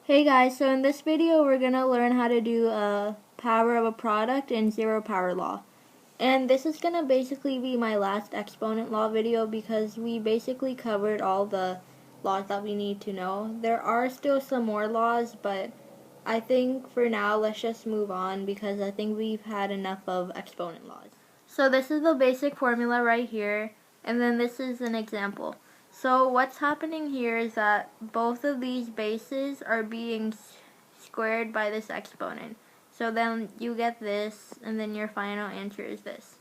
Hey guys, so in this video we're going to learn how to do a power of a product and zero power law. And this is going to basically be my last exponent law video because we basically covered all the laws that we need to know. There are still some more laws, but I think for now let's just move on because I think we've had enough of exponent laws. So this is the basic formula right here, and then this is an example. So what's happening here is that both of these bases are being squared by this exponent. So then you get this, and then your final answer is this.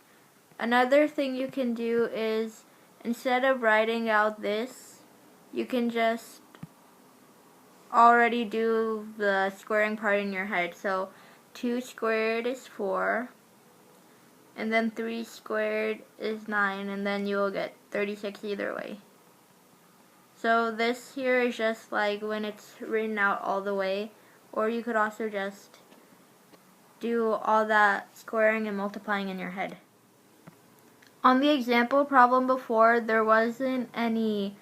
Another thing you can do is, instead of writing out this, you can just already do the squaring part in your head. So 2 squared is 4, and then 3 squared is 9, and then you will get 36 either way. So this here is just like when it's written out all the way, or you could also just do all that squaring and multiplying in your head. On the example problem before, there wasn't any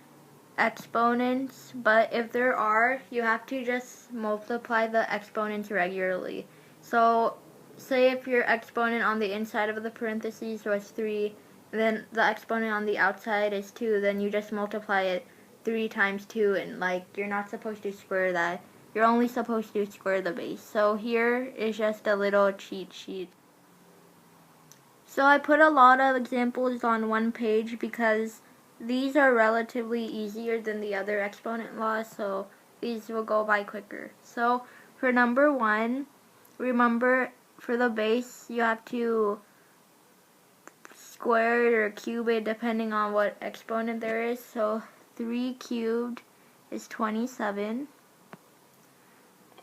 exponents, but if there are, you have to just multiply the exponents regularly. So say if your exponent on the inside of the parentheses was 3, and then the exponent on the outside is 2, then you just multiply it 3 times 2, and you're not supposed to square that. You're only supposed to square the base. So here is just a little cheat sheet. So I put a lot of examples on one page because these are relatively easier than the other exponent laws, so these will go by quicker. So for number 1, remember for the base you have to square it or cube it depending on what exponent there is. So 3 cubed is 27.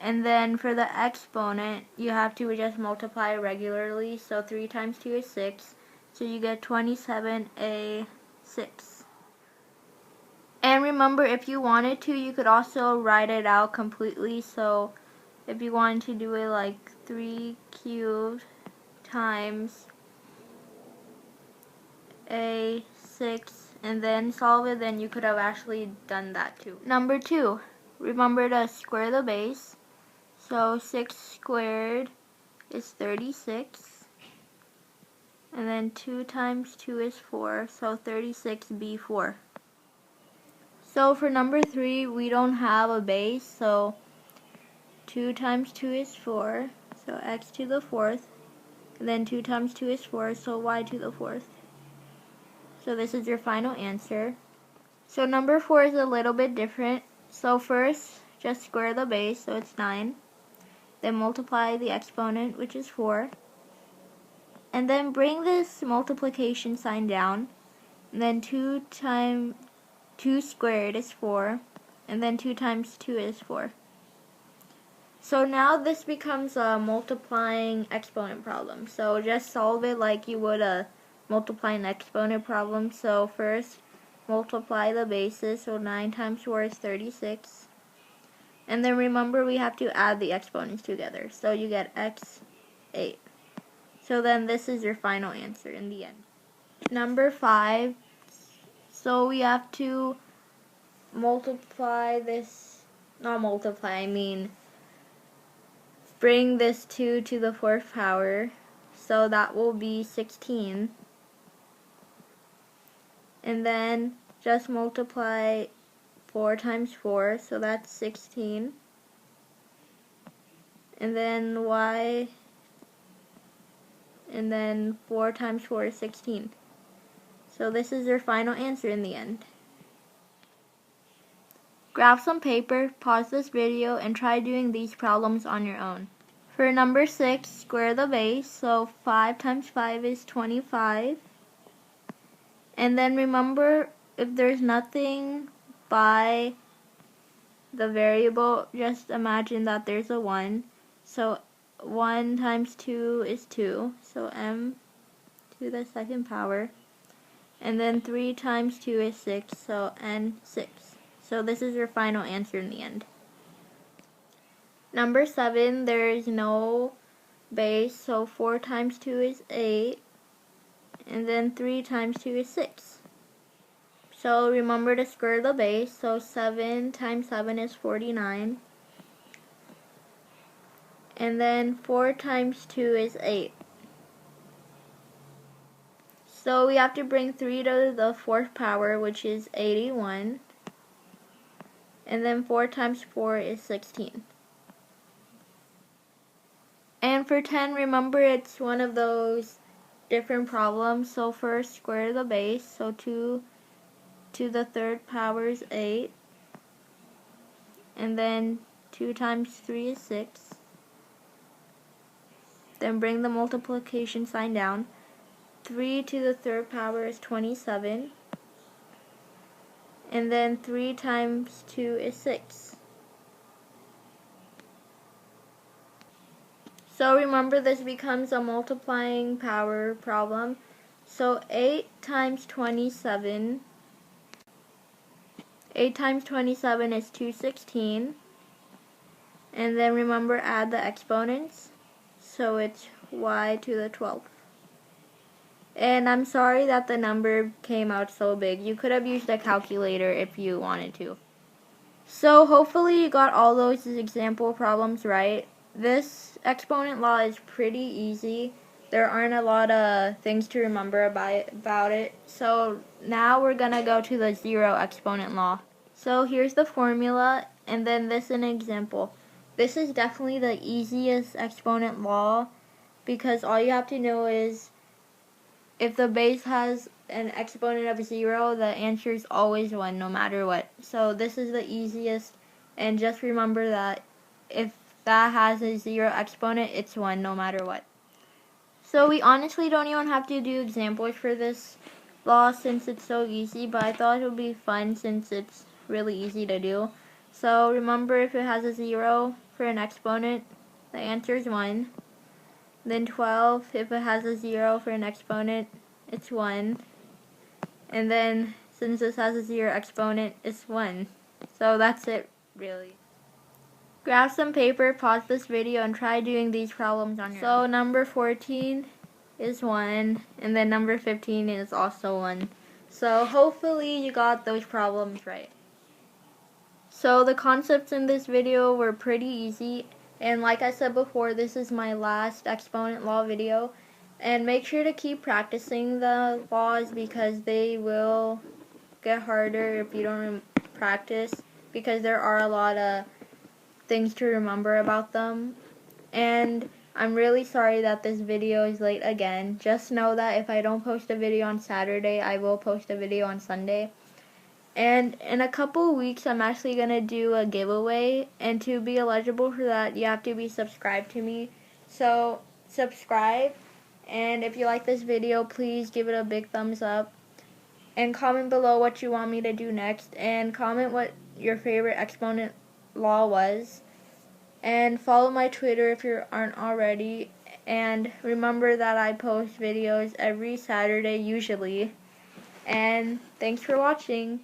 And then for the exponent, you have to just multiply regularly. So 3 times 2 is 6. So you get 27a6. And remember, if you wanted to, you could also write it out completely. So if you wanted to do it like 3 cubed times a6 and then solve it, then you could have actually done that too. Number 2, remember to square the base. So 6 squared is 36, and then 2 times 2 is 4, so 36b4. So for number 3, we don't have a base, so 2 times 2 is 4, so x to the 4th, and then 2 times 2 is 4, so y to the 4th. So this is your final answer. So number 4 is a little bit different. So first, just square the base, so it's 9. Then multiply the exponent, which is 4. And then bring this multiplication sign down. And then 2 squared is 4. And then 2 times 2 is 4. So now this becomes a multiplying exponent problem. So just solve it like you would a multiplying exponent problem. So first, multiply the bases. So 9 times 4 is 36. And then remember, we have to add the exponents together. So you get x8. So then this is your final answer in the end. Number 5. So we have to multiply this, not multiply, I mean bring this 2 to the 4th power. So that will be 16. And then just multiply 4 times 4, so that's 16. And then y, and then 4 times 4 is 16. So this is your final answer in the end. Grab some paper, pause this video, and try doing these problems on your own. For number 6, square the base, so 5 times 5 is 25. And then remember, if there's nothing by the variable, just imagine that there's a 1. So 1 times 2 is 2, so m to the 2nd power. And then 3 times 2 is 6, so n6. So this is your final answer in the end. Number 7, there is no base, so 4 times 2 is 8. And then 3 times 2 is 6. So remember to square the base, so 7 times 7 is 49. And then 4 times 2 is 8. So we have to bring 3 to the 4th power, which is 81. And then 4 times 4 is 16. And for 10, remember it's one of those different problems. So first square the base. So 2 to the 3rd power is 8. And then 2 times 3 is 6. Then bring the multiplication sign down. 3 to the 3rd power is 27. And then 3 times 2 is 6. So remember, this becomes a multiplying power problem. So 8 times 27. 8 times 27 is 216. And then remember, add the exponents. So it's y to the 12th. And I'm sorry that the number came out so big. You could have used a calculator if you wanted to. So hopefully you got all those example problems right. This exponent law is pretty easy. There aren't a lot of things to remember about it. So now we're going to go to the zero exponent law. So here's the formula, and then this is an example. This is definitely the easiest exponent law because all you have to know is if the base has an exponent of 0, the answer is always 1 no matter what. So this is the easiest, and just remember that if that has a 0 exponent, it's 1 no matter what. So we honestly don't even have to do examples for this law since it's so easy, but I thought it would be fun since it's really easy to do. So remember, if it has a 0 for an exponent, the answer is 1. Then 12, if it has a 0 for an exponent, it's 1. And then, since this has a 0 exponent, it's 1. So that's it, really. Grab some paper, pause this video, and try doing these problems on your own. So number 14 is 1, and then number 15 is also 1. So hopefully you got those problems right. So the concepts in this video were pretty easy. And like I said before, this is my last exponent law video. And make sure to keep practicing the laws because they will get harder if you don't practice, because there are a lot of things to remember about them. And I'm really sorry that this video is late again. Just know that if I don't post a video on Saturday, I will post a video on Sunday. And in a couple weeks, I'm actually going to do a giveaway. And to be eligible for that, you have to be subscribed to me. So, subscribe. And if you like this video, please give it a big thumbs up. And comment below what you want me to do next. And comment what your favorite exponent law was. And follow my Twitter if you aren't already. And remember that I post videos every Saturday usually. And thanks for watching.